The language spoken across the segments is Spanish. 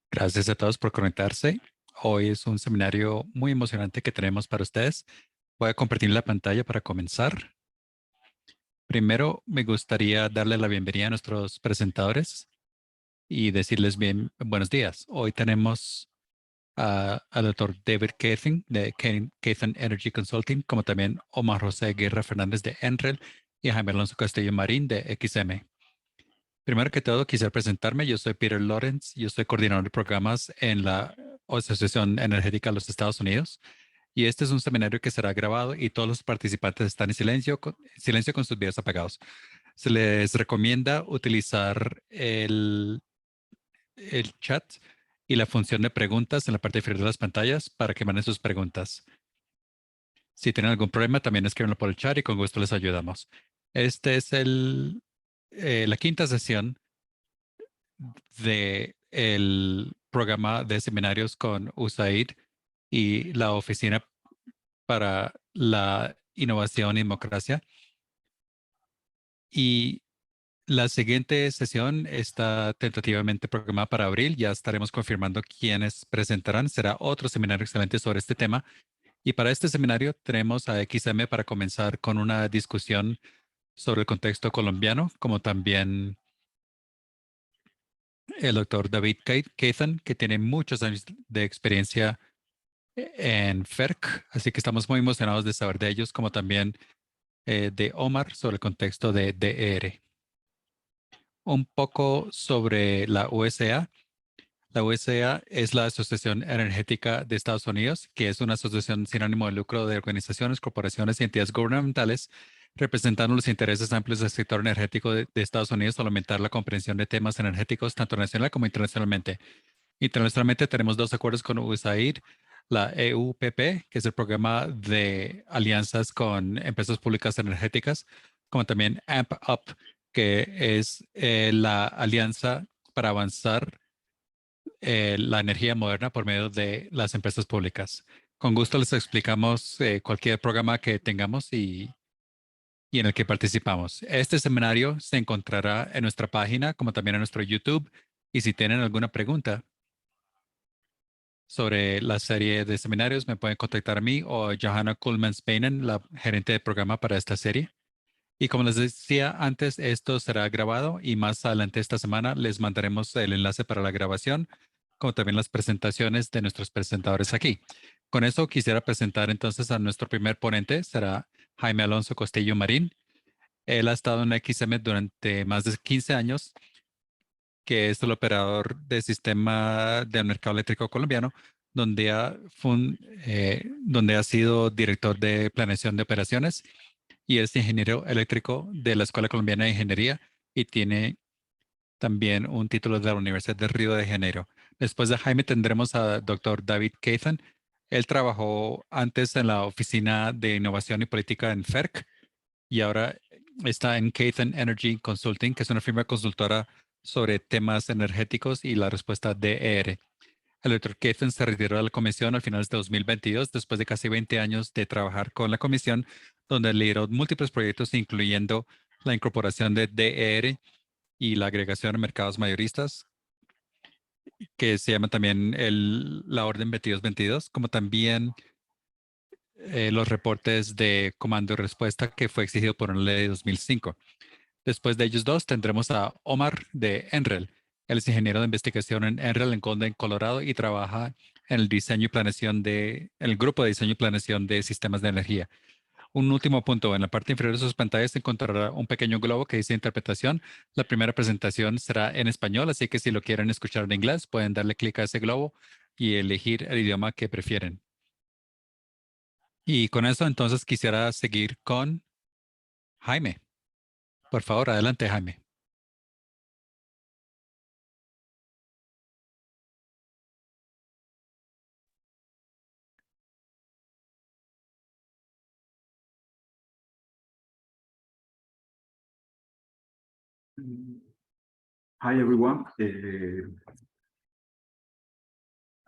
Gracias a todos por conectarse. Hoy es un seminario muy emocionante que tenemos para ustedes. Voy a compartir la pantalla para comenzar. Primero, me gustaría darle la bienvenida a nuestros presentadores y decirles buenos días. Hoy tenemos al doctor David Cathan de Cathan Energy Consulting, como también Omar José Guerra Fernández de Enrel y Jaime Alonso Castillo Marín de XM. Primero que todo, quisiera presentarme. Yo soy Peter Lawrence. Yo soy coordinador de programas en la Asociación Energética de los Estados Unidos. Y este es un seminario que será grabado y todos los participantes están en silencio con sus videos apagados. Se les recomienda utilizar el chat y la función de preguntas en la parte inferior de las pantallas para que manden sus preguntas. Si tienen algún problema, también escríbanlo por el chat y con gusto les ayudamos. Este es la quinta sesión de el programa de seminarios con USAID y la Oficina para la Innovación y Democracia. Y la siguiente sesión está tentativamente programada para abril. Ya estaremos confirmando quiénes presentarán. Será otro seminario excelente sobre este tema. Y para este seminario tenemos a XM para comenzar con una discusión sobre el contexto colombiano, como también el doctor David Cathan, que tiene muchos años de experiencia en FERC, así que estamos muy emocionados de saber de ellos, como también de Omar sobre el contexto de DER. Un poco sobre la USA. La USA es la Asociación Energética de Estados Unidos, que es una asociación sin ánimo de lucro de organizaciones, corporaciones y entidades gubernamentales representando los intereses amplios del sector energético de Estados Unidos al aumentar la comprensión de temas energéticos tanto nacional como internacionalmente. Internacionalmente tenemos dos acuerdos con USAID, la EUPP, que es el programa de alianzas con empresas públicas energéticas, como también AMP Up, que es la alianza para avanzar la energía moderna por medio de las empresas públicas. Con gusto les explicamos cualquier programa que tengamos y en el que participamos. Este seminario se encontrará en nuestra página, como también en nuestro YouTube. Y si tienen alguna pregunta sobre la serie de seminarios, me pueden contactar a mí o a Johanna Kuhlman-Spainen, la gerente de programa para esta serie. Y como les decía antes, esto será grabado y más adelante esta semana les mandaremos el enlace para la grabación, como también las presentaciones de nuestros presentadores aquí. Con eso quisiera presentar entonces a nuestro primer ponente, será Jaime Alonso Castillo Marín. Él ha estado en XM durante más de 15 años, que es el operador del sistema del mercado eléctrico colombiano, donde ha sido director de planeación de operaciones y es ingeniero eléctrico de la Escuela Colombiana de Ingeniería y tiene también un título de la Universidad de Río de Janeiro. Después de Jaime tendremos a doctor David Cathan. Él trabajó antes en la Oficina de Innovación y Política en FERC y ahora está en Cathan Energy Consulting, que es una firma consultora sobre temas energéticos y la respuesta DER. El doctor Cathan se retiró de la comisión al final de 2022, después de casi 20 años de trabajar con la comisión, donde lideró múltiples proyectos, incluyendo la incorporación de DER y la agregación a mercados mayoristas, que se llama también la Orden 2222, como también los reportes de comando y respuesta que fue exigido por una ley de 2005. Después de ellos dos tendremos a Omar de Enrel. Él es ingeniero de investigación en Enrel en Golden, Colorado y trabaja en el diseño y planeación el grupo de diseño y planeación de sistemas de energía. Un último punto, en la parte inferior de sus pantallas se encontrará un pequeño globo que dice interpretación. La primera presentación será en español, así que si lo quieren escuchar en inglés, pueden darle clic a ese globo y elegir el idioma que prefieren. Y con eso entonces quisiera seguir con Jaime. Por favor, adelante, Jaime. Hi everyone. I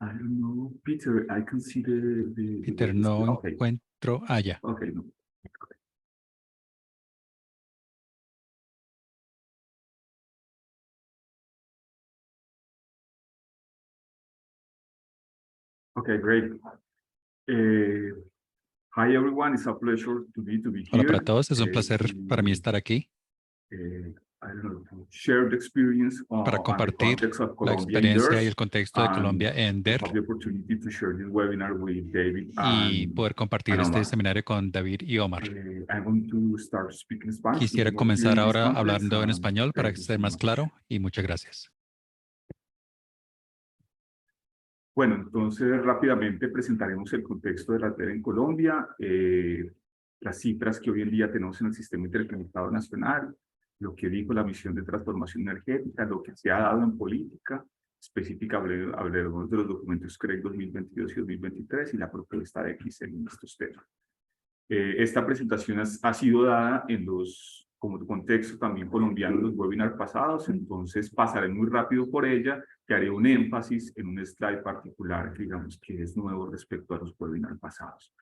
don't know, Peter. I can see Peter, no okay. encuentro allá. Okay, no. Okay, great. Hi everyone, it's a pleasure to be Hola here. para todos, es un placer para mí estar aquí I don't know, to share the experience para on the compartir context of la Colombia in experiencia y DERS, el contexto de Colombia en to DER have the opportunity to share this webinar with David y poder compartir and este Omar. seminario con David y Omar. I'm going to start speaking Spanish to Quisiera be more clear comenzar in this ahora context. hablando en español para Thank que you esté so más much. claro y muchas gracias. Bueno, entonces rápidamente presentaremos el contexto de la TER en Colombia, las cifras que hoy en día tenemos en el Sistema Interconectado Nacional, lo que dijo la misión de transformación energética, lo que se ha dado en política, específicamente hablaremos de los documentos CREC 2022 y 2023 y la propuesta de XL en estos temas. Esta presentación ha sido dada como contexto también colombiano en los webinars pasados, entonces pasaré muy rápido por ella, que haré un énfasis en un slide particular, digamos, que es nuevo respecto a los webinars pasados.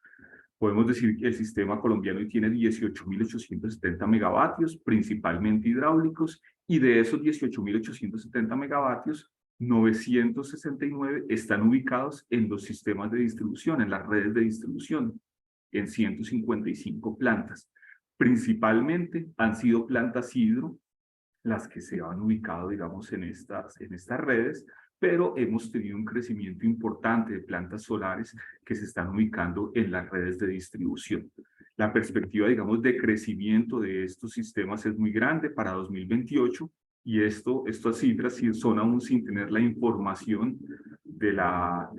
Podemos decir que el sistema colombiano tiene 18.870 megavatios, principalmente hidráulicos, y de esos 18.870 megavatios, 969 están ubicados en los sistemas de distribución, en las redes de distribución, en 155 plantas. Principalmente han sido plantas hidro las que se han ubicado, digamos, en estas redes, pero hemos tenido un crecimiento importante de plantas solares que se están ubicando en las redes de distribución. La perspectiva, digamos, de crecimiento de estos sistemas es muy grande para 2028 y estas cifras son aún sin tener la información de la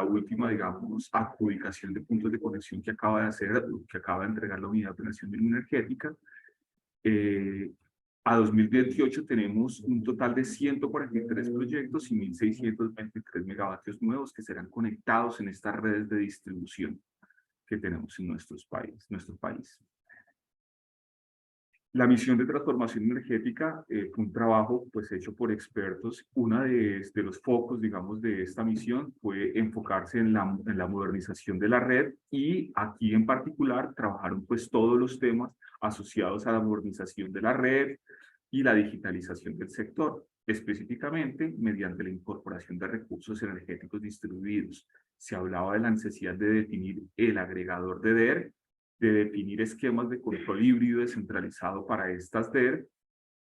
última, digamos, adjudicación de puntos de conexión que acaba de entregar la Unidad de Planeación Energética. A 2028 tenemos un total de 143 proyectos y 1.623 megavatios nuevos que serán conectados en estas redes de distribución que tenemos en nuestro país. La misión de transformación energética fue un trabajo pues, hecho por expertos. Uno de los focos, digamos, de esta misión fue enfocarse en la modernización de la red y aquí en particular trabajaron pues, todos los temas asociados a la modernización de la red y la digitalización del sector, específicamente mediante la incorporación de recursos energéticos distribuidos. Se hablaba de la necesidad de definir el agregador de DER, de definir esquemas de control híbrido descentralizado para estas DER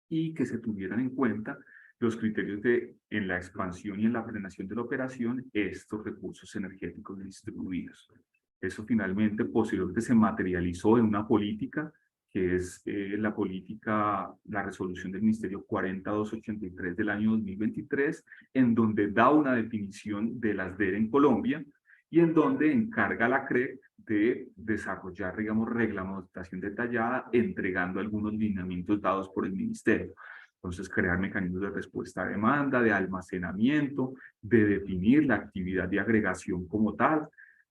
y que se tuvieran en cuenta los criterios en la expansión y en la frenación de la operación estos recursos energéticos distribuidos. Eso finalmente posteriormente se materializó en una política que es la resolución del Ministerio 40283 del año 2023, en donde da una definición de las DER en Colombia y en donde encarga a la CREC de desarrollar, digamos, reglamentación detallada, entregando algunos lineamientos dados por el Ministerio. Entonces, crear mecanismos de respuesta a demanda, de almacenamiento, de definir la actividad de agregación como tal,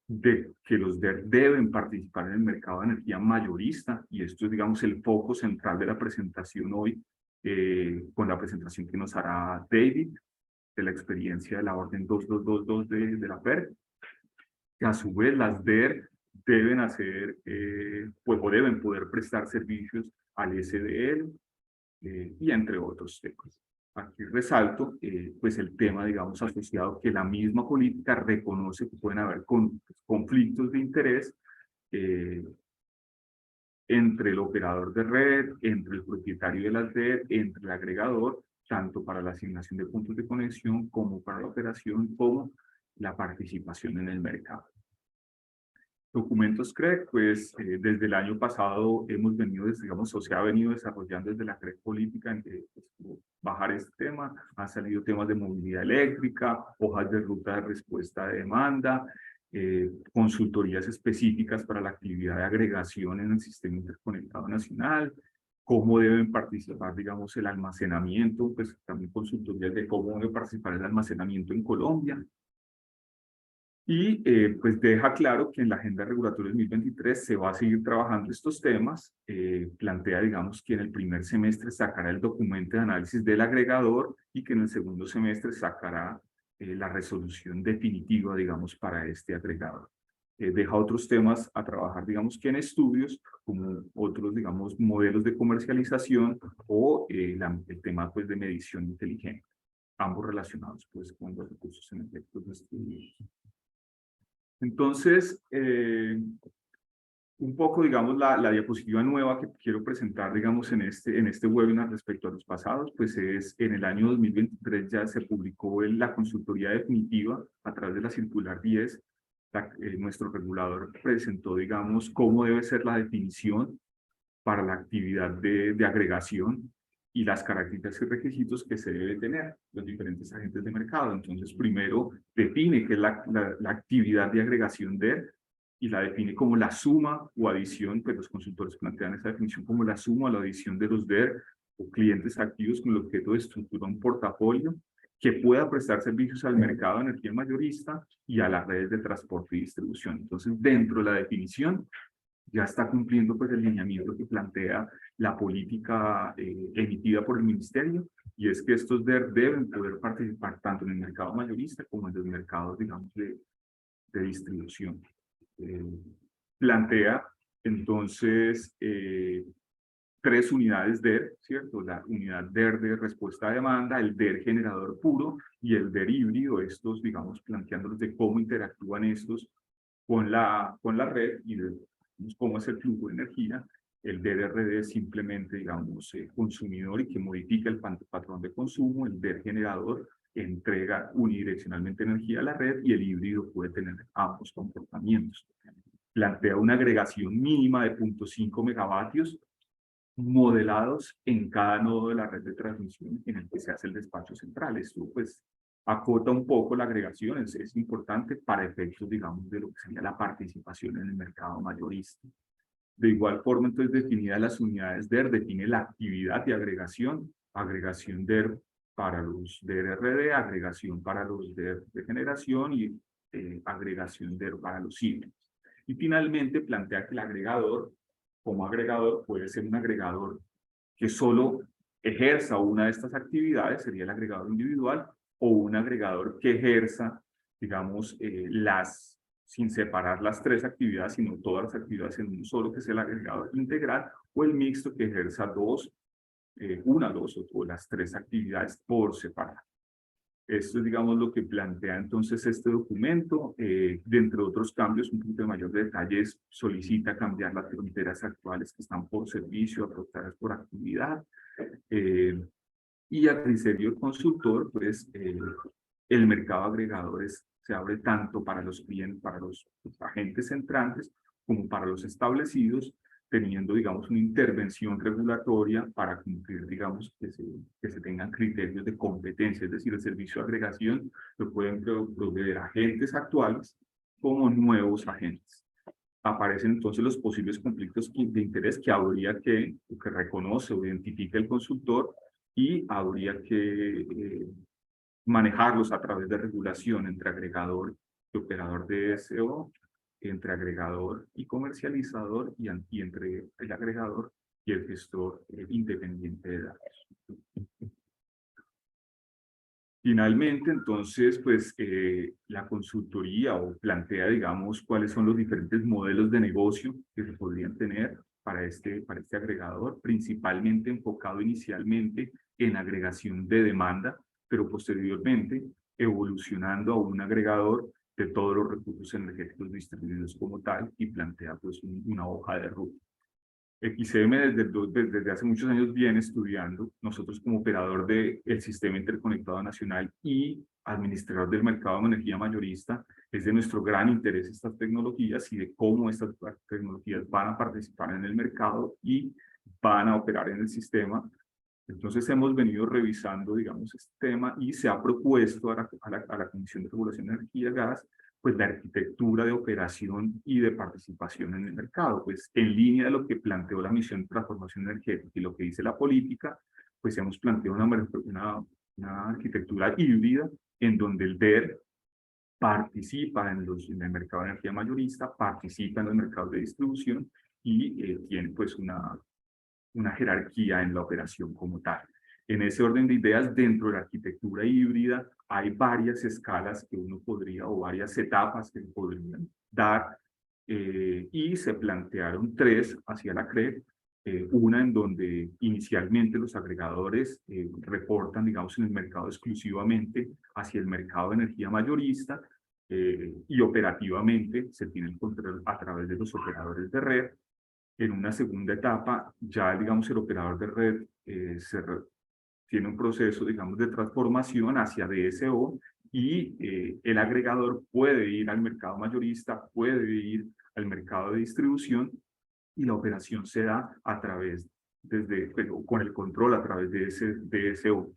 de que los DER deben participar en el mercado de energía mayorista, y esto es, digamos, el foco central de la presentación hoy, con la presentación que nos hará David, de la experiencia de la orden 2222 de la PERC, que a su vez las DER deben o deben poder prestar servicios al SDL, y entre otros temas. Aquí resalto pues el tema, digamos, asociado que la misma política reconoce que pueden haber conflictos de interés entre el operador de red, entre el propietario de las DER, entre el agregador, tanto para la asignación de puntos de conexión como para la operación, como la participación en el mercado. Documentos CREC, pues desde el año pasado hemos venido, digamos, o se ha venido desarrollando desde la CREC política en que pues, bajar este tema. Han salido temas de movilidad eléctrica, hojas de ruta de respuesta de demanda, consultorías específicas para la actividad de agregación en el sistema interconectado nacional, cómo deben participar, digamos, el almacenamiento, pues también consultorías de cómo debe participar el almacenamiento en Colombia. Y pues deja claro que en la Agenda Regulatoria 2023 se va a seguir trabajando estos temas. Plantea, digamos, que en el primer semestre sacará el documento de análisis del agregador y que en el segundo semestre sacará la resolución definitiva, digamos, para este agregador. Deja otros temas a trabajar, digamos, que en estudios, como otros, digamos, modelos de comercialización o el tema, pues, de medición inteligente, ambos relacionados, pues, con los recursos energéticos distribuidos. Entonces, un poco, digamos, la diapositiva nueva que quiero presentar, digamos, en este webinar respecto a los pasados, pues es en el año 2023 ya se publicó la consultoría definitiva a través de la circular 10. Nuestro regulador presentó, digamos, cómo debe ser la definición para la actividad de agregación y las características y requisitos que se debe tener los diferentes agentes de mercado. Entonces, primero define qué es la actividad de agregación y la define como la suma o adición, pues los consultores plantean esa definición como la suma o la adición de los DER o clientes activos con el objeto de estructurar un portafolio que pueda prestar servicios al mercado de energía mayorista y a las redes de transporte y distribución. Entonces, dentro de la definición, ya está cumpliendo pues el lineamiento que plantea la política emitida por el ministerio, y es que estos DER deben poder participar tanto en el mercado mayorista como en los mercados, digamos, de distribución. Plantea entonces 3 unidades DER, ¿cierto? La unidad DER de respuesta a demanda, el DER generador puro y el DER híbrido, estos, digamos, planteándolos de cómo interactúan estos con la red y de cómo es el flujo de energía. El DRD es simplemente, digamos, consumidor y que modifica el patrón de consumo. El DER generador entrega unidireccionalmente energía a la red y el híbrido puede tener ambos comportamientos. Plantea una agregación mínima de 0.5 megavatios modelados en cada nodo de la red de transmisión en el que se hace el despacho central. Esto pues acota un poco la agregación, es importante para efectos, digamos, de lo que sería la participación en el mercado mayorista. De igual forma, entonces, definidas las unidades DER, define la actividad de agregación DER para los DRD, agregación para los DER de generación y agregación DER para los híbridos. Y finalmente plantea que el agregador, como agregador, puede ser un agregador que solo ejerza una de estas actividades, sería el agregador individual, o un agregador que ejerza, digamos, sin separar las 3 actividades, sino todas las actividades en uno solo, que es el agregador integral, o el mixto que ejerza una, dos o las 3 actividades por separado. Esto es, digamos, lo que plantea entonces este documento. De entre otros cambios, un punto de mayor detalle solicita cambiar las fronteras actuales que están por servicio, adoptadas por actividad. Y a criterio del consultor, pues, el mercado de agregadores se abre tanto para los clientes, para los agentes entrantes, como para los establecidos, teniendo, digamos, una intervención regulatoria para cumplir, digamos, que se tengan criterios de competencia, es decir, el servicio de agregación lo pueden proveer agentes actuales como nuevos agentes. Aparecen entonces los posibles conflictos de interés que habría que reconoce o identifique el consultor, y habría que manejarlos a través de regulación entre agregador y operador de SO, entre agregador y comercializador, y entre el agregador y el gestor independiente de datos. Finalmente, entonces, pues la consultoría plantea, digamos, cuáles son los diferentes modelos de negocio que se podrían tener para este agregador, principalmente enfocado inicialmente en agregación de demanda, pero posteriormente evolucionando a un agregador de todos los recursos energéticos distribuidos como tal, y plantea pues una hoja de ruta. XM desde hace muchos años viene estudiando, nosotros como operador del Sistema Interconectado Nacional y administrador del mercado de energía mayorista, es de nuestro gran interés estas tecnologías y de cómo estas tecnologías van a participar en el mercado y van a operar en el sistema. Entonces hemos venido revisando, digamos, este tema, y se ha propuesto a la Comisión de Regulación de Energía y Gas, pues la arquitectura de operación y de participación en el mercado. Pues en línea de lo que planteó la misión de transformación energética y lo que dice la política, pues hemos planteado una arquitectura híbrida en donde el DER participa en el mercado de energía mayorista, participa en los mercados de distribución y tiene pues una jerarquía en la operación como tal. En ese orden de ideas, dentro de la arquitectura híbrida, hay varias escalas que uno podría, o varias etapas que podrían dar, y se plantearon 3 hacia la CREG. Una en donde inicialmente los agregadores reportan, digamos, en el mercado exclusivamente hacia el mercado de energía mayorista, y operativamente se tiene el control a través de los operadores de red. En una segunda etapa, ya digamos el operador de red tiene un proceso, digamos, de transformación hacia DSO y el agregador puede ir al mercado mayorista, puede ir al mercado de distribución y la operación se da a través, pero con el control a través de ese DSO.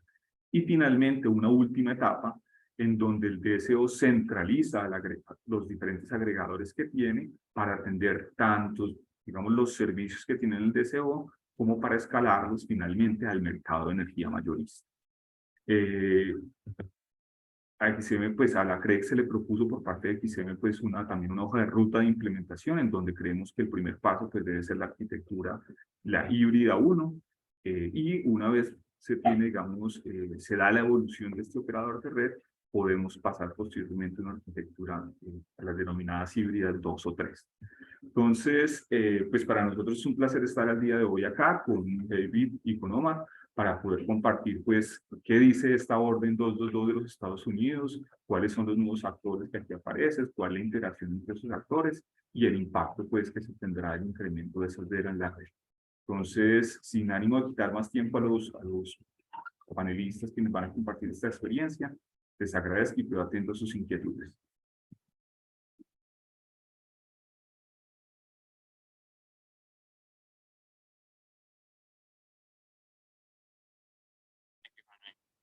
Y finalmente, una última etapa en donde el DSO centraliza los diferentes agregadores que tiene para atender tantos, digamos, los servicios que tiene el DSO como para escalarlos finalmente al mercado de energía mayorista. A XM, pues a la CREC se le propuso por parte de XM, pues también una hoja de ruta de implementación en donde creemos que el primer paso pues debe ser la arquitectura, la híbrida 1, y una vez se tiene, digamos, se da la evolución de este operador de red, podemos pasar posteriormente a una arquitectura a las denominadas híbridas 2 o 3. Entonces, pues para nosotros es un placer estar al día de hoy acá con David y con Omar para poder compartir, pues, qué dice esta orden 222 de los Estados Unidos, cuáles son los nuevos actores que aquí aparecen, cuál es la interacción entre esos actores y el impacto, pues, que se tendrá el incremento de esas de en la red. Entonces, sin ánimo de quitar más tiempo a los panelistas que nos van a compartir esta experiencia, les agradezco y quedo atento a sus inquietudes.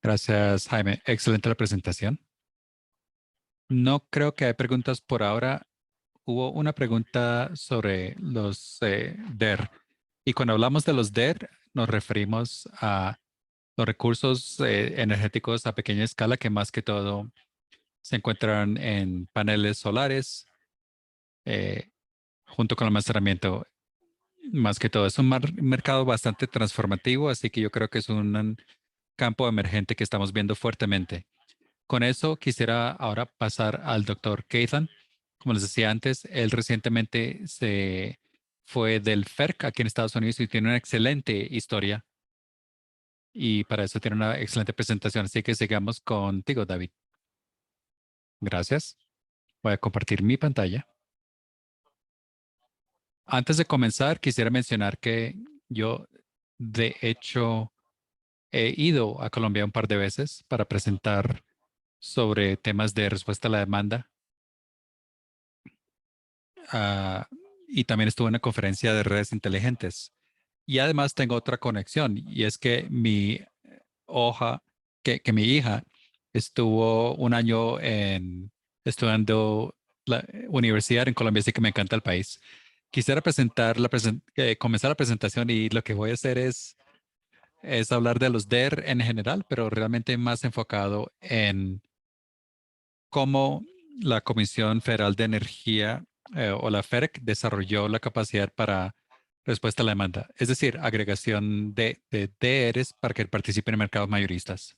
Gracias, Jaime. Excelente la presentación. No creo que hay preguntas por ahora. Hubo una pregunta sobre los DER. Y cuando hablamos de los DER, nos referimos a los recursos energéticos a pequeña escala que más que todo se encuentran en paneles solares eh, junto con almacenamiento. Más que todo, es un mercado bastante transformativo, así que yo creo que es un campo emergente que estamos viendo fuertemente. Con eso quisiera ahora pasar al doctor Keithan. Como les decía antes, él recientemente se fue del FERC aquí en Estados Unidos y tiene una excelente historia y para eso tiene una excelente presentación. Así que sigamos contigo, David. Gracias. Voy a compartir mi pantalla. Antes de comenzar, quisiera mencionar que yo, de hecho, he ido a Colombia un par de veces para presentar sobre temas de respuesta a la demanda. Ah, y también estuve en una conferencia de redes inteligentes. Y además tengo otra conexión y es que mi hoja, que mi hija estuvo un año estudiando la universidad en Colombia, así que me encanta el país. Quisiera comenzar la presentación y lo que voy a hacer es hablar de los DER en general, pero realmente más enfocado en cómo la Comisión Federal de Energía o la FERC desarrolló la capacidad para respuesta a la demanda, es decir, agregación de DERs para que participen en mercados mayoristas.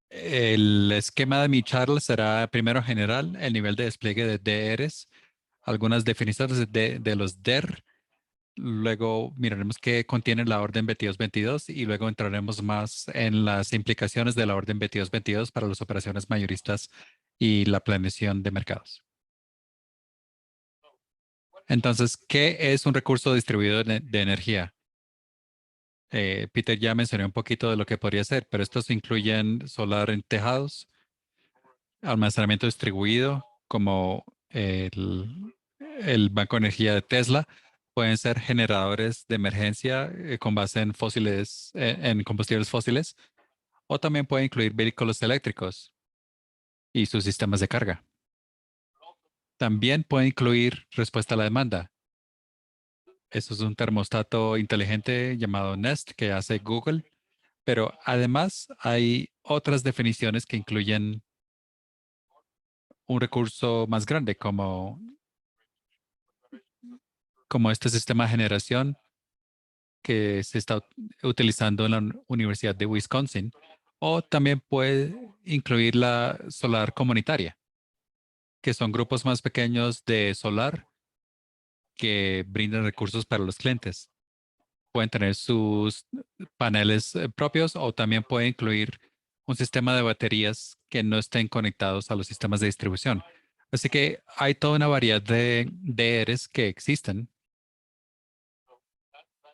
El esquema de mi charla será primero general, el nivel de despliegue de DERs, algunas definiciones de los DER. Luego miraremos qué contiene la orden 2222 y luego entraremos más en las implicaciones de la orden 2222 para las operaciones mayoristas y la planeación de mercados. Entonces, ¿qué es un recurso distribuido de energía? Peter ya mencionó un poquito de lo que podría ser, pero estos incluyen solar en tejados, almacenamiento distribuido, como el Banco de Energía de Tesla. Pueden ser generadores de emergencia con base en fósiles, en combustibles fósiles, o también puede incluir vehículos eléctricos y sus sistemas de carga. También puede incluir respuesta a la demanda. Eso es un termostato inteligente llamado Nest que hace Google, pero además hay otras definiciones que incluyen un recurso más grande como este sistema de generación que se está utilizando en la Universidad de Wisconsin, o también puede incluir la solar comunitaria, que son grupos más pequeños de solar que brindan recursos para los clientes. Pueden tener sus paneles propios o también puede incluir un sistema de baterías que no estén conectados a los sistemas de distribución. Así que hay toda una variedad de DRs que existen.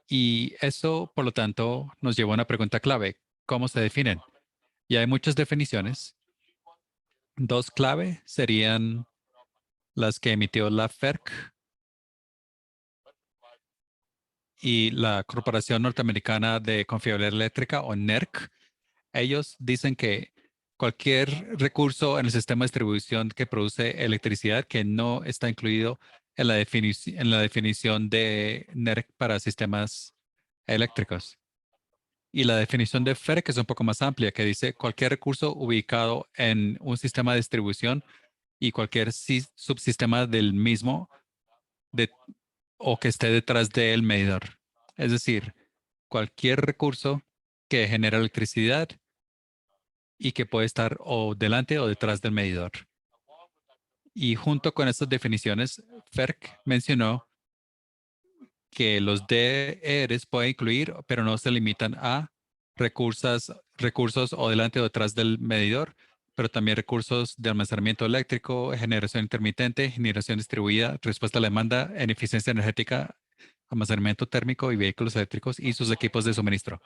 Y eso, por lo tanto, nos lleva a una pregunta clave. ¿Cómo se definen? Y hay muchas definiciones. Dos clave serían las que emitió la FERC y la Corporación Norteamericana de Confiabilidad Eléctrica, o NERC. Ellos dicen que cualquier recurso en el sistema de distribución que produce electricidad que no está incluido en la definición de NERC para sistemas eléctricos. Y la definición de FERC es un poco más amplia, que dice cualquier recurso ubicado en un sistema de distribución y cualquier subsistema del mismo de, o que esté detrás del medidor. Es decir, cualquier recurso que genera electricidad y que puede estar o delante o detrás del medidor. Y junto con estas definiciones, FERC mencionó que los DERs pueden incluir, pero no se limitan a recursos o delante o detrás del medidor, pero también recursos de almacenamiento eléctrico, generación intermitente, generación distribuida, respuesta a la demanda en eficiencia energética, almacenamiento térmico y vehículos eléctricos y sus equipos de suministro.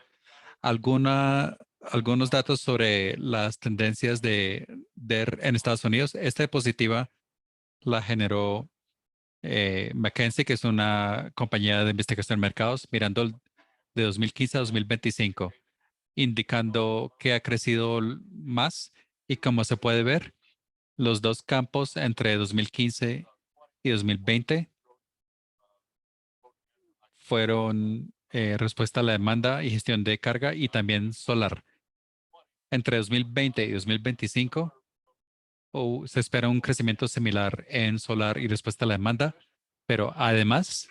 Algunos datos sobre las tendencias de DER en Estados Unidos. Esta diapositiva la generó McKinsey, que es una compañía de investigación de mercados, mirando de 2015 a 2025, indicando que ha crecido más y como se puede ver, los dos campos entre 2015 y 2020 fueron respuesta a la demanda y gestión de carga y también solar. Entre 2020 y 2025 se espera un crecimiento similar en solar y respuesta a la demanda, pero además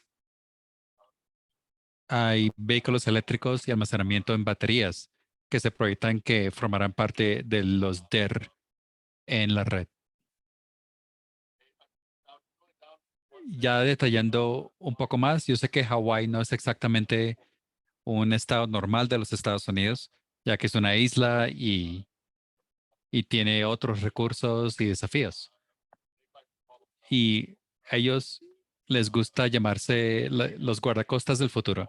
hay vehículos eléctricos y almacenamiento en baterías que se proyectan que formarán parte de los DER en la red. Ya detallando un poco más, yo sé que Hawái no es exactamente un estado normal de los Estados Unidos, ya que es una isla y tiene otros recursos y desafíos. Y a ellos les gusta llamarse los guardacostas del futuro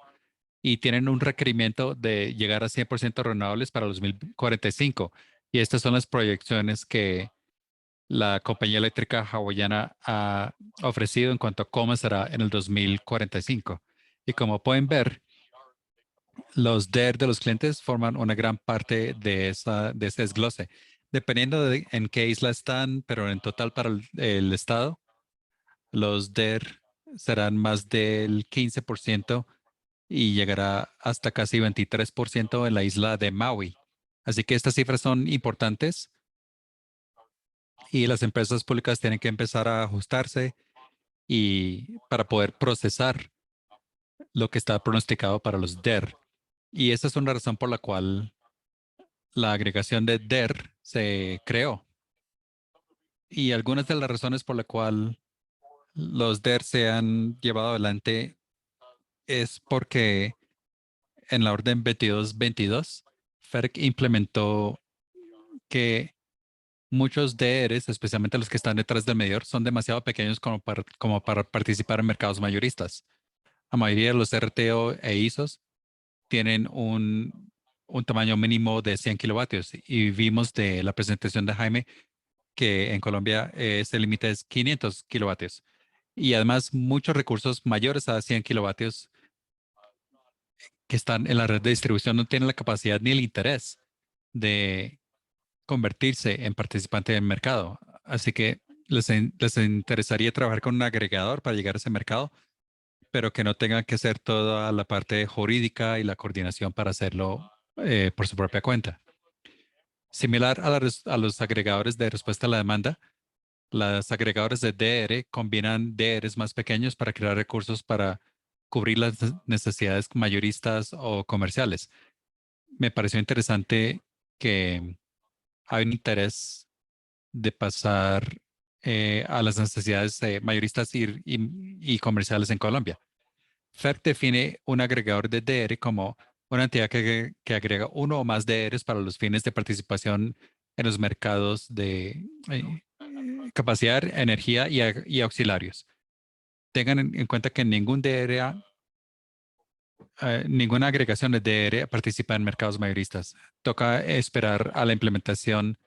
y tienen un requerimiento de llegar a 100% renovables para los 2045. Y estas son las proyecciones que la compañía eléctrica hawaiana ha ofrecido en cuanto a cómo será en el 2045. Y como pueden ver, los DER de los clientes forman una gran parte de ese desglose, dependiendo de en qué isla están, pero en total para el estado, los DER serán más del 15% y llegará hasta casi 23% en la isla de Maui. Así que estas cifras son importantes y las empresas públicas tienen que empezar a ajustarse y para poder procesar lo que está pronosticado para los DER. Y esa es una razón por la cual la agregación de DER se creó. Y algunas de las razones por la cual los DER se han llevado adelante es porque en la orden 2222, FERC implementó que muchos DRs, especialmente los que están detrás del medidor, son demasiado pequeños como para participar en mercados mayoristas. La mayoría de los RTO e ISOs tienen un tamaño mínimo de 100 kilovatios y vimos de la presentación de Jaime que en Colombia ese límite es 500 kilovatios. Y además muchos recursos mayores a 100 kilovatios que están en la red de distribución no tienen la capacidad ni el interés de convertirse en participante del mercado. Así que les interesaría trabajar con un agregador para llegar a ese mercado, pero que no tengan que hacer toda la parte jurídica y la coordinación para hacerlo por su propia cuenta. Similar a los agregadores de respuesta a la demanda, los agregadores de DR combinan DRs más pequeños para crear recursos para cubrir las necesidades mayoristas o comerciales. Me pareció interesante que hay un interés de pasar a las necesidades mayoristas y comerciales en Colombia. FERC define un agregador de DR como una entidad que agrega uno o más DRs para los fines de participación en los mercados de capacidad, energía y auxiliarios. Tengan en cuenta que ninguna agregación de DR participa en mercados mayoristas. Toca esperar a la implementación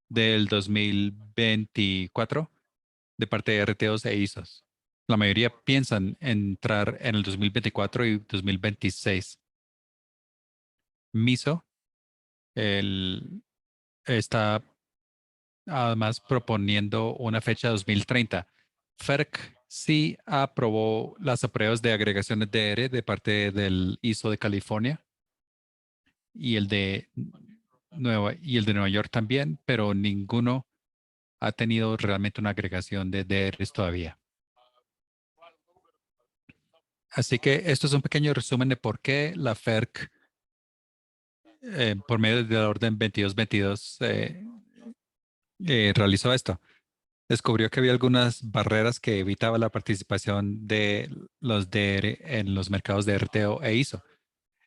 del 2024 de parte de RTOs e ISOs. La mayoría piensan entrar en el 2024 y 2026. MISO está además proponiendo una fecha 2030. FERC sí aprobó las pruebas de agregaciones de DR de parte del ISO de California y el de Nueva York también, pero ninguno ha tenido realmente una agregación de DRs todavía. Así que esto es un pequeño resumen de por qué la FERC, por medio de la orden 2222, realizó esto. Descubrió que había algunas barreras que evitaban la participación de los DR en los mercados de RTO e ISO.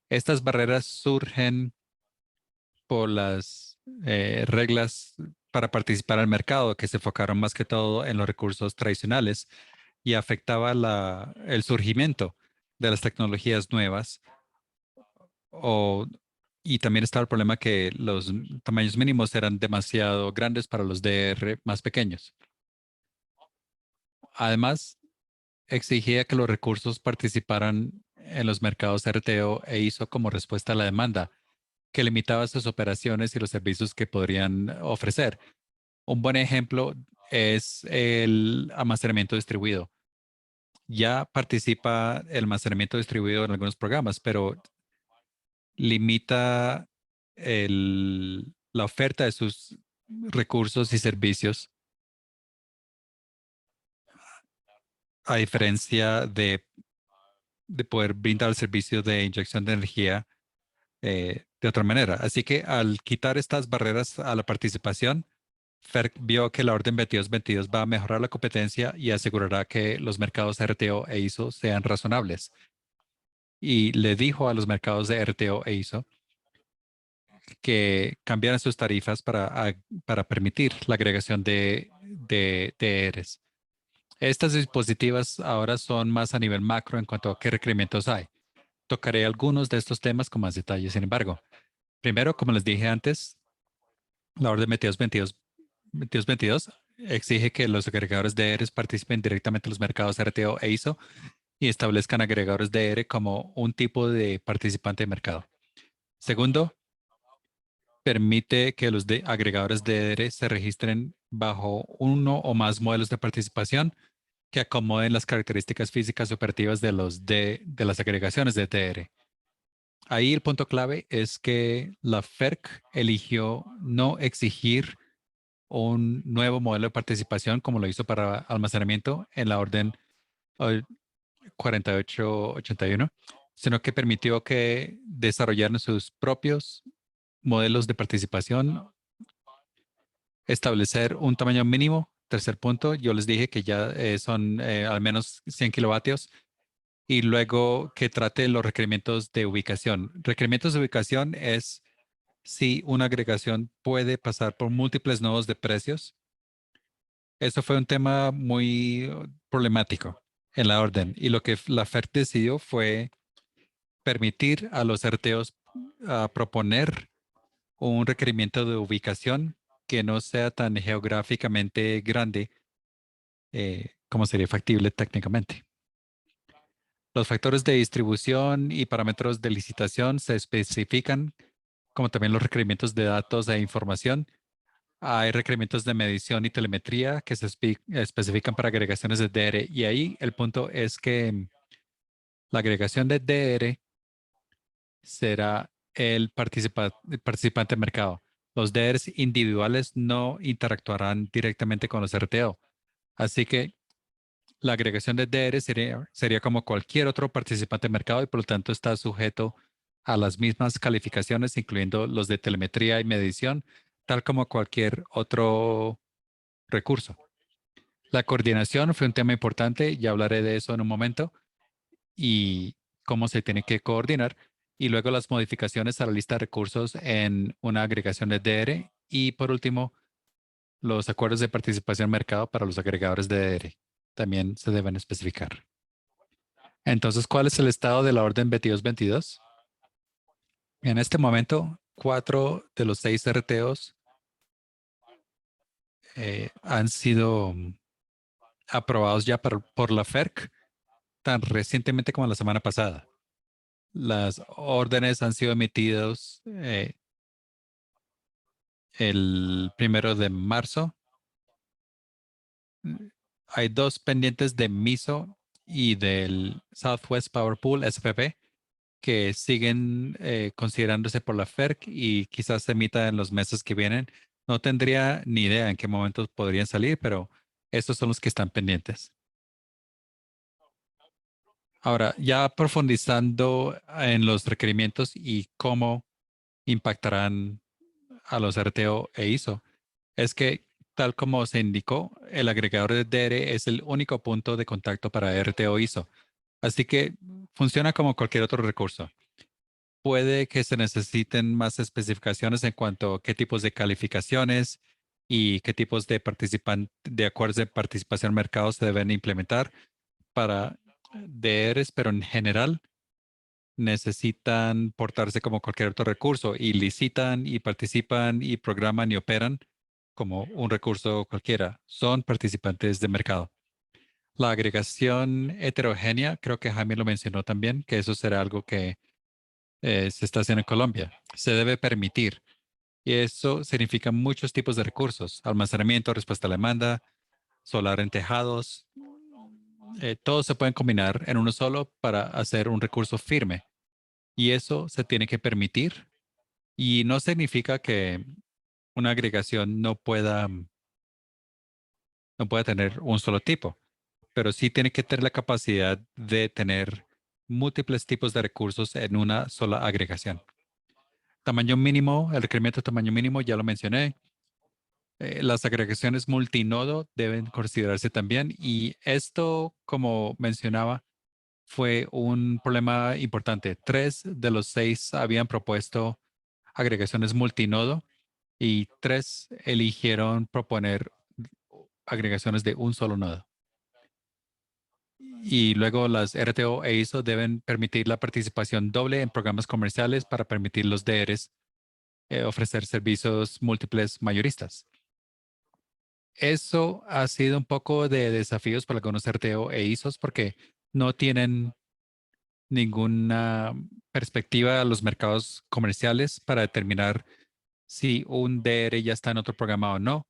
Estas barreras surgen por las reglas para participar al mercado, que se enfocaron más que todo en los recursos tradicionales y afectaba el surgimiento de las tecnologías nuevas. O, y también estaba el problema que los tamaños mínimos eran demasiado grandes para los DR más pequeños. Además, exigía que los recursos participaran en los mercados RTO e ISO como respuesta a la demanda, que limitaba sus operaciones y los servicios que podrían ofrecer. Un buen ejemplo es el almacenamiento distribuido. Ya participa el almacenamiento distribuido en algunos programas, pero limita la oferta de sus recursos y servicios, a diferencia de poder brindar el servicio de inyección de energía de otra manera. Así que al quitar estas barreras a la participación, FERC vio que la orden 2222 va a mejorar la competencia y asegurará que los mercados RTO e ISO sean razonables. Y le dijo a los mercados de RTO e ISO que cambiaran sus tarifas para permitir la agregación de ERES. Estas dispositivas ahora son más a nivel macro en cuanto a qué requerimientos hay. Tocaré algunos de estos temas con más detalle, sin embargo. Primero, como les dije antes, la orden 2222 exige que los agregadores de ERES participen directamente en los mercados RTO e ISO y establezcan agregadores de ERE como un tipo de participante de mercado. Segundo, permite que los agregadores de ERE se registren bajo uno o más modelos de participación que acomoden las características físicas y operativas de las agregaciones de TR. Ahí el punto clave es que la FERC eligió no exigir un nuevo modelo de participación como lo hizo para almacenamiento en la orden 4881, sino que permitió que desarrollaran sus propios modelos de participación, establecer un tamaño mínimo. Tercer punto, yo les dije que ya son al menos 100 kilovatios y luego que trate los requerimientos de ubicación. Requerimientos de ubicación es si una agregación puede pasar por múltiples nodos de precios. Eso fue un tema muy problemático en la orden y lo que la FERC decidió fue permitir a los RTOs proponer un requerimiento de ubicación que no sea tan geográficamente grande como sería factible técnicamente. Los factores de distribución y parámetros de licitación se especifican, como también los requerimientos de datos e información. Hay requerimientos de medición y telemetría que se especifican para agregaciones de DR. Y ahí el punto es que la agregación de DR será el participante de mercado. Los DRs individuales no interactuarán directamente con los RTO. Así que la agregación de DR sería como cualquier otro participante de mercado y por lo tanto está sujeto a las mismas calificaciones, incluyendo los de telemetría y medición, tal como cualquier otro recurso. La coordinación fue un tema importante, ya hablaré de eso en un momento, y cómo se tiene que coordinar. y luego las modificaciones a la lista de recursos en una agregación de DR y por último, los acuerdos de participación en mercado para los agregadores de DR también se deben especificar. Entonces, ¿cuál es el estado de la orden 2222? En este momento, 4 de los 6 RTOs han sido aprobados ya por la FERC tan recientemente como la semana pasada. Las órdenes han sido emitidas el 1 de marzo. Hay 2 pendientes de MISO y del Southwest Power Pool, SPP, que siguen considerándose por la FERC y quizás se emita en los meses que vienen. No tendría ni idea en qué momentos podrían salir, pero estos son los que están pendientes. Ahora, ya profundizando en los requerimientos y cómo impactarán a los RTO e ISO, es que, tal como se indicó, el agregador de DR es el único punto de contacto para RTO ISO. Así que funciona como cualquier otro recurso. Puede que se necesiten más especificaciones en cuanto a qué tipos de calificaciones y qué tipos de acuerdos de participación en mercado se deben implementar para DRs, pero en general necesitan portarse como cualquier otro recurso y licitan y participan y programan y operan como un recurso cualquiera. Son participantes de mercado. La agregación heterogénea, creo que Jaime lo mencionó también, que eso será algo que se está haciendo en Colombia. Se debe permitir. Y eso significa muchos tipos de recursos. Almacenamiento, respuesta a la demanda, solar en tejados. Todos se pueden combinar en uno solo para hacer un recurso firme. Y eso se tiene que permitir. Y no significa que una agregación no pueda tener un solo tipo, pero sí tiene que tener la capacidad de tener múltiples tipos de recursos en una sola agregación. Tamaño mínimo, el requerimiento de tamaño mínimo, ya lo mencioné. Las agregaciones multinodo deben considerarse también y esto, como mencionaba, fue un problema importante. 3 de los 6 habían propuesto agregaciones multinodo y 3 eligieron proponer agregaciones de un solo nodo. Y luego las RTO e ISO deben permitir la participación doble en programas comerciales para permitir los DRs ofrecer servicios múltiples mayoristas. Eso ha sido un poco de desafíos para algunos RTO e ISOs porque no tienen ninguna perspectiva a los mercados comerciales para determinar si un DR ya está en otro programa o no.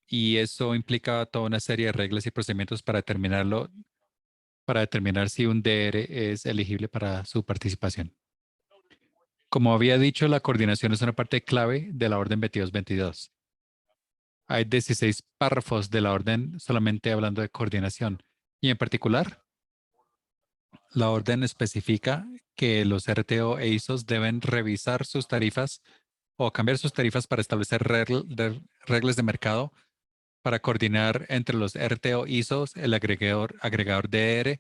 Y eso implica toda una serie de reglas y procedimientos para determinar si un DR es elegible para su participación. Como había dicho, la coordinación es una parte clave de la orden 2222. Hay 16 párrafos de la orden solamente hablando de coordinación. Y en particular, la orden especifica que los RTO e ISOs deben revisar sus tarifas o cambiar sus tarifas para establecer reglas de mercado para coordinar entre los RTO ISOs, el agregador DR,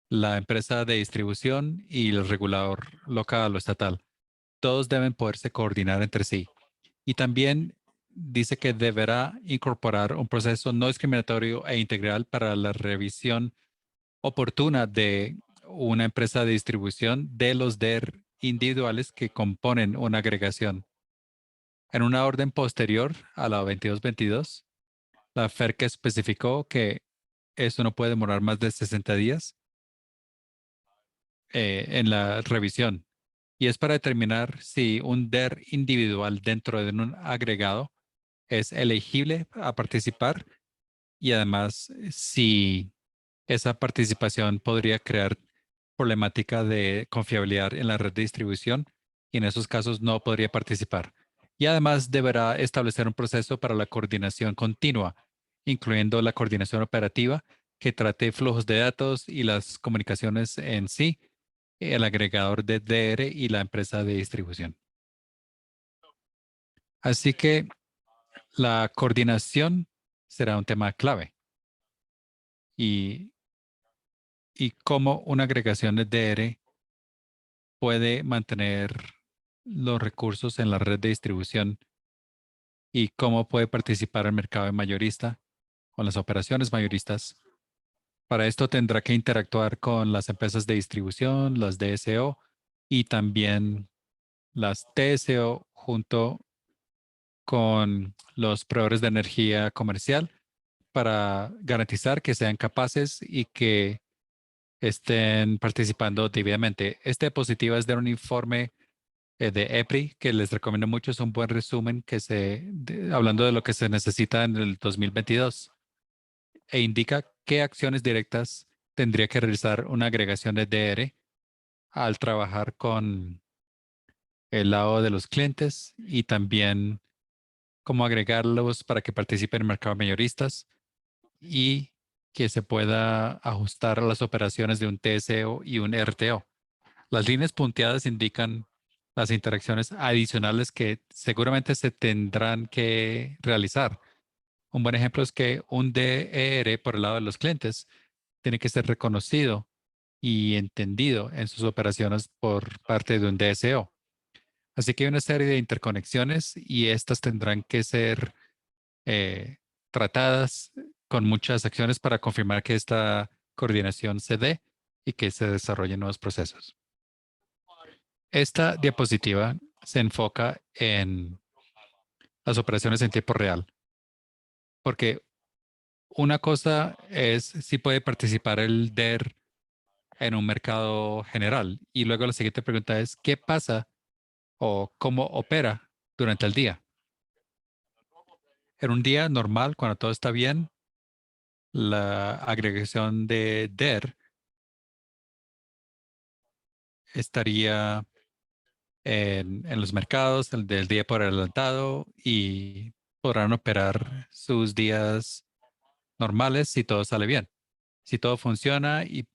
la empresa de distribución y el regulador local o estatal. Todos deben poderse coordinar entre sí. Y también dice que deberá incorporar un proceso no discriminatorio e integral para la revisión oportuna de una empresa de distribución de los DER individuales que componen una agregación. En una orden posterior a la 2222, la FERC especificó que eso no puede demorar más de 60 días en la revisión. Y es para determinar si un DER individual dentro de un agregado es elegible a participar y además si esa participación podría crear problemática de confiabilidad en la red de distribución y en esos casos no podría participar. Y además deberá establecer un proceso para la coordinación continua, incluyendo la coordinación operativa que trate flujos de datos y las comunicaciones en sí, el agregador de DR y la empresa de distribución. Así que la coordinación será un tema clave y cómo una agregación de DR puede mantener los recursos en la red de distribución y cómo puede participar el mercado de mayorista o las operaciones mayoristas. Para esto tendrá que interactuar con las empresas de distribución, las DSO y también las TSO junto con los proveedores de energía comercial para garantizar que sean capaces y que estén participando debidamente. Este diapositiva es de un informe de EPRI que les recomiendo mucho. Es un buen resumen hablando de lo que se necesita en el 2022 e indica qué acciones directas tendría que realizar una agregación de DR al trabajar con el lado de los clientes y también cómo agregarlos para que participen en mercados mayoristas y que se pueda ajustar a las operaciones de un TSO y un RTO. Las líneas punteadas indican las interacciones adicionales que seguramente se tendrán que realizar. Un buen ejemplo es que un DER por el lado de los clientes tiene que ser reconocido y entendido en sus operaciones por parte de un DSO. Así que hay una serie de interconexiones y estas tendrán que ser eh, tratadas con muchas acciones para confirmar que esta coordinación se dé y que se desarrollen nuevos procesos. Esta diapositiva se enfoca en las operaciones en tiempo real, porque una cosa es si puede participar el DER en un mercado general y luego la siguiente pregunta es ¿qué pasa o cómo opera durante el día? En un día normal, cuando todo está bien, la agregación de DER estaría en los mercados del día por adelantado y podrán operar sus días normales si todo sale bien. Si todo funciona y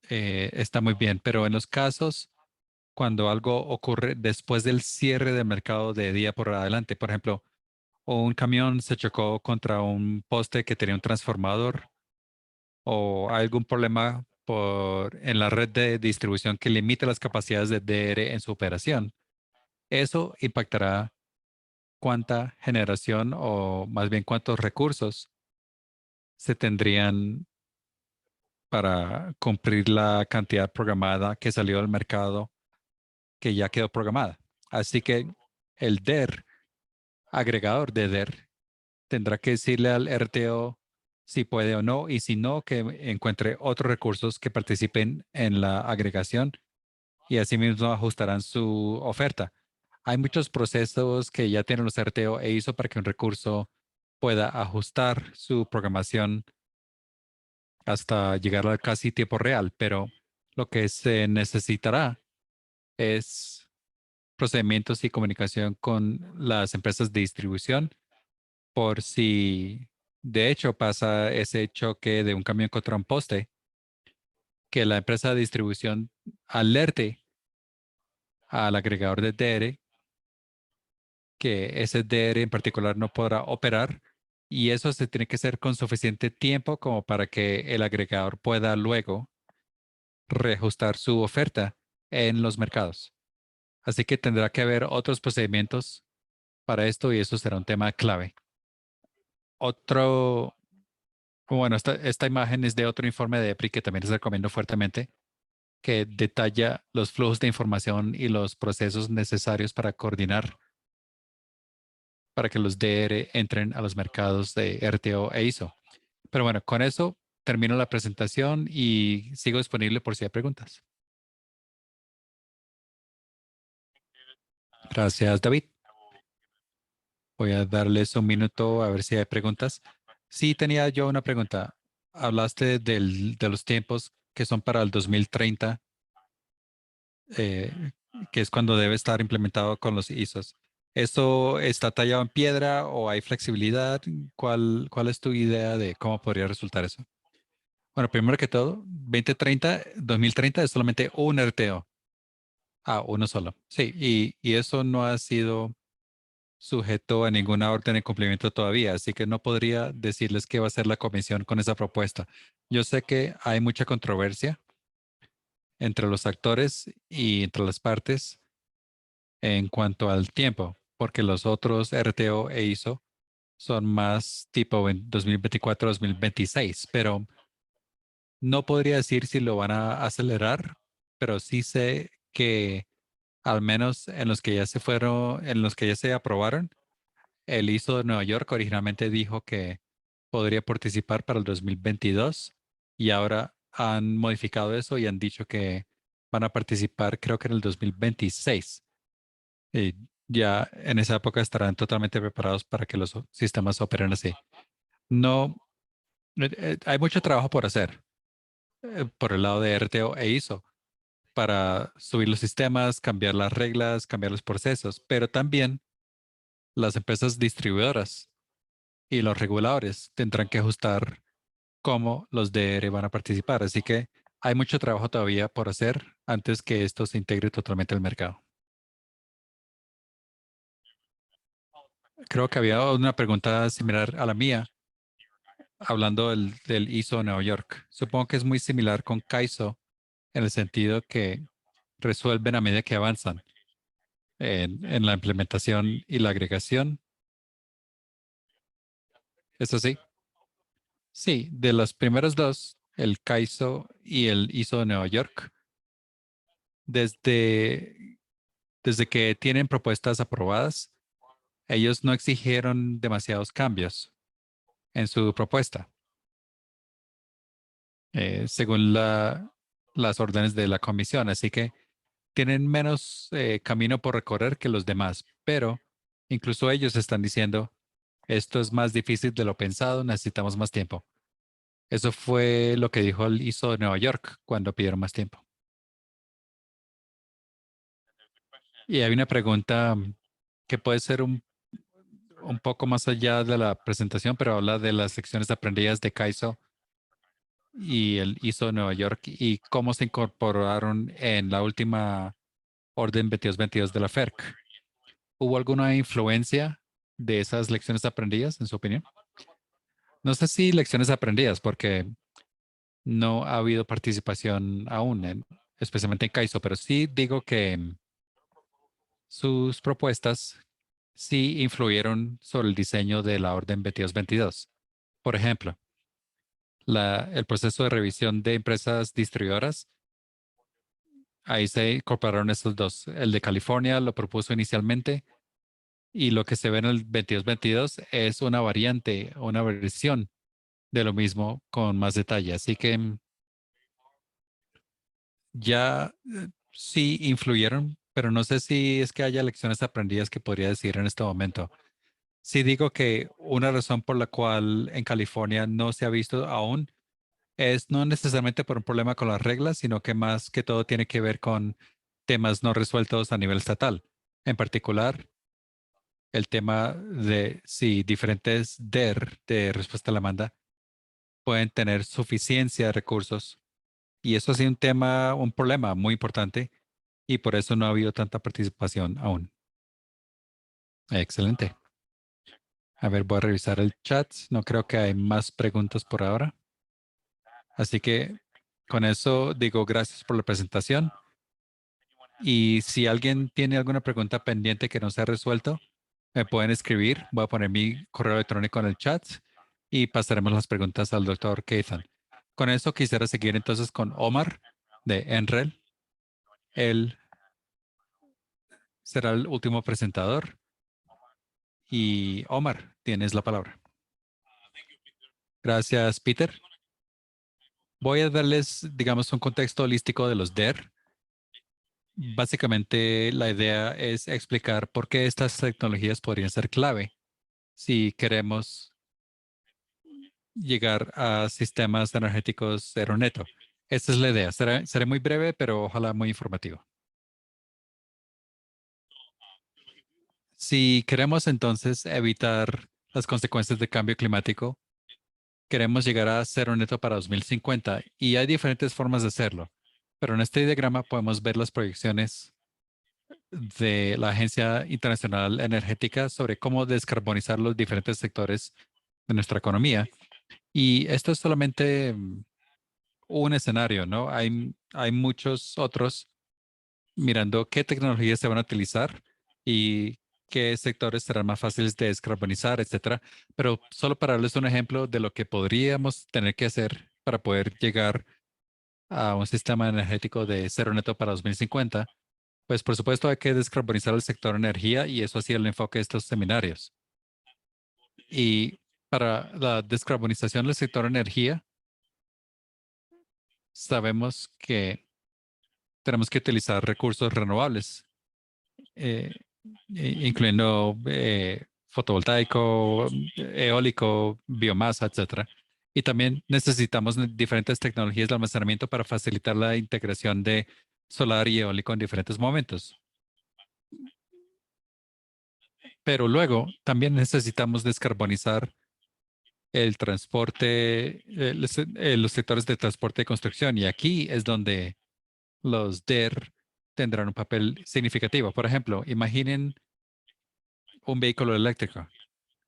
está muy bien, pero en los casos cuando algo ocurre después del cierre del mercado de día por adelante, por ejemplo, un camión se chocó contra un poste que tenía un transformador o hay algún problema en la red de distribución que limite las capacidades de DR en su operación. Eso impactará cuánta generación o más bien cuántos recursos se tendrían para cumplir la cantidad programada que salió del mercado que ya quedó programada. Así que el DER, agregador de DER, tendrá que decirle al RTO si puede o no, y si no, que encuentre otros recursos que participen en la agregación y asimismo ajustarán su oferta. Hay muchos procesos que ya tienen los RTO e ISO para que un recurso pueda ajustar su programación hasta llegar a casi tiempo real, pero lo que se necesitará es procedimientos y comunicación con las empresas de distribución por si de hecho pasa ese choque de un camión contra un poste, que la empresa de distribución alerte al agregador de DR que ese DR en particular no podrá operar y eso se tiene que hacer con suficiente tiempo como para que el agregador pueda luego reajustar su oferta en los mercados. Así que tendrá que haber otros procedimientos para esto y eso será un tema clave. Otro, bueno, esta imagen es de otro informe de EPRI que también les recomiendo fuertemente, que detalla los flujos de información y los procesos necesarios para coordinar para que los DR entren a los mercados de RTO e ISO. Pero bueno, con eso termino la presentación y sigo disponible por si hay preguntas. Gracias, David. Voy a darles un minuto a ver si hay preguntas. Sí, tenía yo una pregunta. Hablaste de los tiempos que son para el 2030, eh, que es cuando debe estar implementado con los ISOs. ¿Esto está tallado en piedra o hay flexibilidad? ¿Cuál es tu idea de cómo podría resultar eso? Bueno, primero que todo, 2030 es solamente un RTO. Ah, uno solo. Sí, y eso no ha sido sujeto a ninguna orden de cumplimiento todavía, así que no podría decirles qué va a hacer la comisión con esa propuesta. Yo sé que hay mucha controversia entre los actores y entre las partes en cuanto al tiempo, porque los otros RTO e ISO son más tipo en 2024-2026, pero no podría decir si lo van a acelerar, pero sí sé que al menos en los que ya se fueron, en los que ya se aprobaron, el ISO de Nueva York originalmente dijo que podría participar para el 2022 y ahora han modificado eso y han dicho que van a participar creo que en el 2026. Y ya en esa época estarán totalmente preparados para que los sistemas operen así. No, hay mucho trabajo por hacer por el lado de RTO e ISO para subir los sistemas, cambiar las reglas, cambiar los procesos, pero también las empresas distribuidoras y los reguladores tendrán que ajustar cómo los DR van a participar. Así que hay mucho trabajo todavía por hacer antes que esto se integre totalmente al mercado. Creo que había una pregunta similar a la mía, hablando del ISO Nueva York. Supongo que es muy similar con CAISO en el sentido que resuelven a medida que avanzan en la implementación y la agregación. ¿Es así? Sí, de los primeros dos, el CAISO y el ISO de Nueva York, desde, desde que tienen propuestas aprobadas, ellos no exigieron demasiados cambios en su propuesta, según las órdenes de la comisión. Así que tienen menos camino por recorrer que los demás, pero incluso ellos están diciendo, esto es más difícil de lo pensado, necesitamos más tiempo. Eso fue lo que dijo el ISO de Nueva York cuando pidieron más tiempo. Y hay una pregunta que puede ser un poco más allá de la presentación, pero habla de las lecciones aprendidas de CAISO y el ISO de Nueva York y cómo se incorporaron en la última orden 2222 de la FERC. ¿Hubo alguna influencia de esas lecciones aprendidas, en su opinión? No sé si lecciones aprendidas, porque no ha habido participación aún, especialmente en CAISO, pero sí digo que sus propuestas sí influyeron sobre el diseño de la orden 2222. Por ejemplo, el proceso de revisión de empresas distribuidoras, ahí se incorporaron estos dos. El de California lo propuso inicialmente y lo que se ve en el 2222 es una variante, una versión de lo mismo con más detalle. Así que ya sí influyeron, pero no sé si es que haya lecciones aprendidas que podría decir en este momento. Sí digo que una razón por la cual en California no se ha visto aún es no necesariamente por un problema con las reglas, sino que más que todo tiene que ver con temas no resueltos a nivel estatal. En particular, el tema de si diferentes DER de respuesta a la demanda pueden tener suficiencia de recursos. Y eso ha sido un tema, un problema muy importante y por eso no ha habido tanta participación aún. Excelente. A ver, voy a revisar el chat. No creo que hay más preguntas por ahora. Así que con eso digo gracias por la presentación. Y si alguien tiene alguna pregunta pendiente que no se ha resuelto, me pueden escribir. Voy a poner mi correo electrónico en el chat y pasaremos las preguntas al doctor Keithan. Con eso quisiera seguir entonces con Omar de Enrel. Él será el último presentador. Y Omar, tienes la palabra. Gracias, Peter. Voy a darles, digamos, un contexto holístico de los DER. Básicamente, la idea es explicar por qué estas tecnologías podrían ser clave si queremos llegar a sistemas energéticos cero neto. Esta es la idea. Seré muy breve, pero ojalá muy informativo. Si queremos entonces evitar las consecuencias del cambio climático, queremos llegar a cero neto para 2050 y hay diferentes formas de hacerlo. Pero en este diagrama podemos ver las proyecciones de la Agencia Internacional Energética sobre cómo descarbonizar los diferentes sectores de nuestra economía. Y esto es solamente un escenario, ¿no? Hay muchos otros mirando qué tecnologías se van a utilizar y qué sectores serán más fáciles de descarbonizar, etcétera. Pero solo para darles un ejemplo de lo que podríamos tener que hacer para poder llegar a un sistema energético de cero neto para 2050, pues por supuesto hay que descarbonizar el sector energía y eso ha sido el enfoque de estos seminarios. Y para la descarbonización del sector energía, sabemos que tenemos que utilizar recursos renovables, eh, incluyendo fotovoltaico, eólico, biomasa, etcétera. Y también necesitamos diferentes tecnologías de almacenamiento para facilitar la integración de solar y eólico en diferentes momentos. Pero luego también necesitamos descarbonizar el transporte, los sectores de transporte y construcción. Y aquí es donde los DER tendrán un papel significativo. Por ejemplo, imaginen un vehículo eléctrico.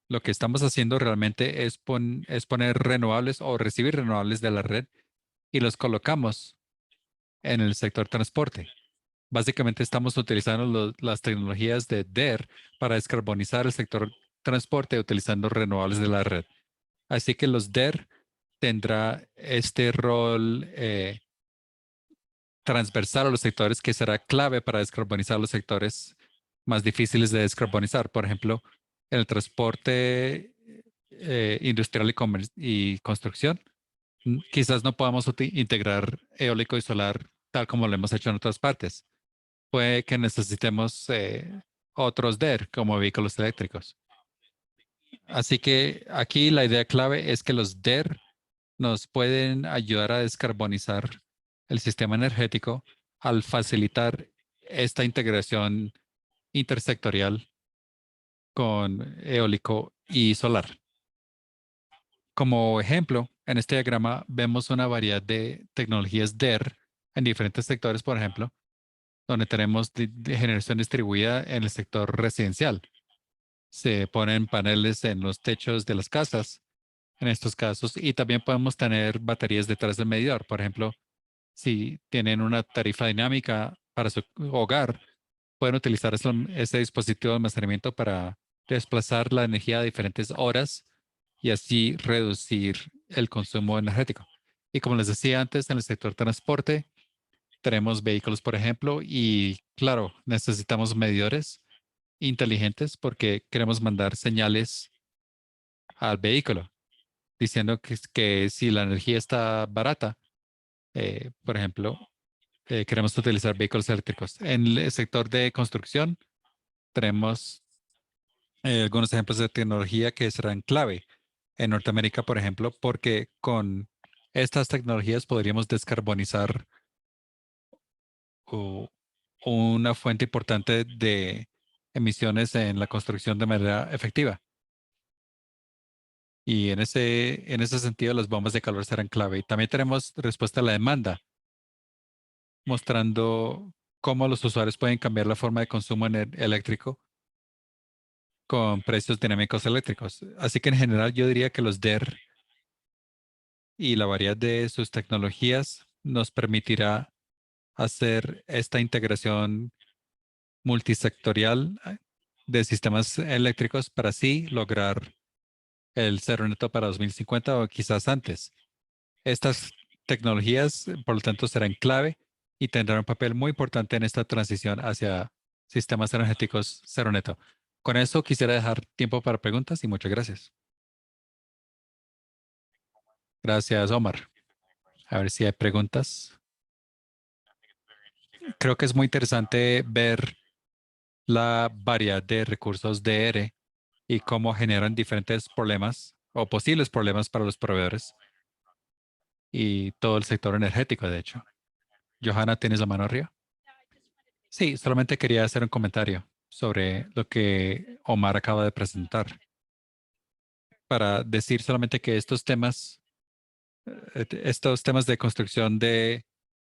Lo que estamos haciendo realmente es poner renovables o recibir renovables de la red y los colocamos en el sector transporte. Básicamente estamos utilizando las tecnologías de DER para descarbonizar el sector transporte utilizando renovables de la red. Así que los DER tendrá este rol transversal a los sectores que será clave para descarbonizar los sectores más difíciles de descarbonizar. Por ejemplo, el transporte industrial y construcción. Quizás no podamos integrar eólico y solar tal como lo hemos hecho en otras partes. Puede que necesitemos otros DER como vehículos eléctricos. Así que aquí la idea clave es que los DER nos pueden ayudar a descarbonizar el sistema energético al facilitar esta integración intersectorial con eólico y solar. Como ejemplo, en este diagrama vemos una variedad de tecnologías DER en diferentes sectores, por ejemplo, donde tenemos de generación distribuida en el sector residencial. Se ponen paneles en los techos de las casas en estos casos y también podemos tener baterías detrás del medidor. Por ejemplo, si tienen una tarifa dinámica para su hogar, pueden utilizar ese dispositivo de almacenamiento para desplazar la energía a diferentes horas y así reducir el consumo energético. Y como les decía antes, en el sector transporte, tenemos vehículos, por ejemplo, y claro, necesitamos medidores inteligentes porque queremos mandar señales al vehículo diciendo que si la energía está barata, por ejemplo, queremos utilizar vehículos eléctricos. En el sector de construcción tenemos algunos ejemplos de tecnología que serán clave en Norteamérica, por ejemplo, porque con estas tecnologías podríamos descarbonizar u- una fuente importante de emisiones en la construcción de manera efectiva. Y en ese sentido, las bombas de calor serán clave. Y también tenemos respuesta a la demanda, mostrando cómo los usuarios pueden cambiar la forma de consumo eléctrico con precios dinámicos eléctricos. Así que en general yo diría que los DER y la variedad de sus tecnologías nos permitirá hacer esta integración multisectorial de sistemas eléctricos para así lograr el cero neto para 2050 o quizás antes. Estas tecnologías, por lo tanto, serán clave y tendrán un papel muy importante en esta transición hacia sistemas energéticos cero neto. Con eso quisiera dejar tiempo para preguntas y muchas gracias. Gracias, Omar. A ver si hay preguntas. Creo que es muy interesante ver la variedad de recursos de ERE y cómo generan diferentes problemas o posibles problemas para los proveedores y todo el sector energético, de hecho. Johanna, ¿tienes la mano arriba? Sí, solamente quería hacer un comentario sobre lo que Omar acaba de presentar para decir solamente que estos temas de construcción de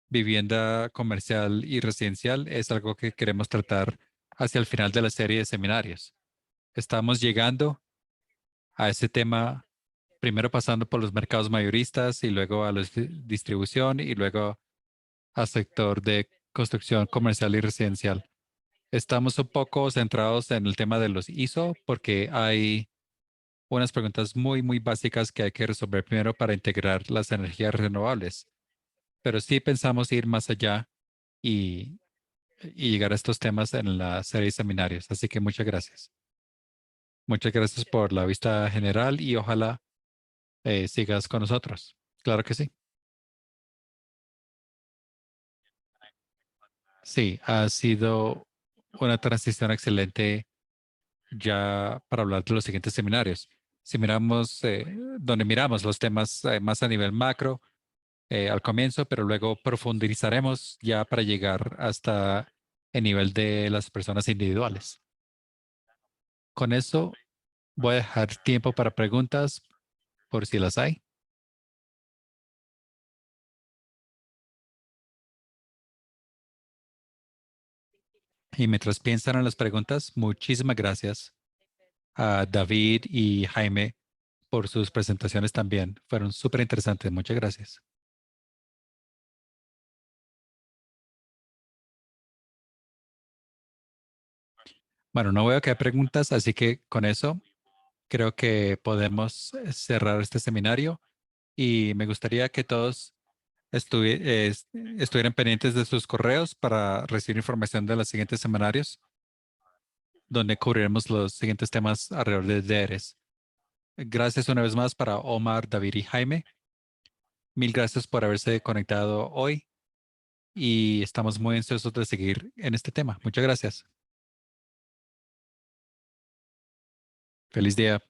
vivienda comercial y residencial es algo que queremos tratar hacia el final de la serie de seminarios. Estamos llegando a ese tema primero pasando por los mercados mayoristas y luego a la distribución y luego al sector de construcción comercial y residencial. Estamos un poco centrados en el tema de los ISO porque hay unas preguntas muy básicas que hay que resolver primero para integrar las energías renovables. Pero sí pensamos ir más allá y, y llegar a estos temas en la serie de seminarios. Así que muchas gracias. Muchas gracias por la vista general y ojalá sigas con nosotros. Claro que sí. Sí, ha sido una transición excelente ya para hablar de los siguientes seminarios. Si miramos, donde miramos los temas más a nivel macro al comienzo, pero luego profundizaremos ya para llegar hasta el nivel de las personas individuales. Con eso voy a dejar tiempo para preguntas por si las hay. Y mientras piensan en las preguntas, muchísimas gracias a David y Jaime por sus presentaciones también. Fueron súper interesantes. Muchas gracias. Bueno, no veo que hay preguntas, así que con eso creo que podemos cerrar este seminario y me gustaría que todos estuvieran pendientes de sus correos para recibir información de los siguientes seminarios, donde cubriremos los siguientes temas alrededor de DERES. Gracias una vez más para Omar, David y Jaime. Mil gracias por haberse conectado hoy y estamos muy ansiosos de seguir en este tema. Muchas gracias. Feliz día.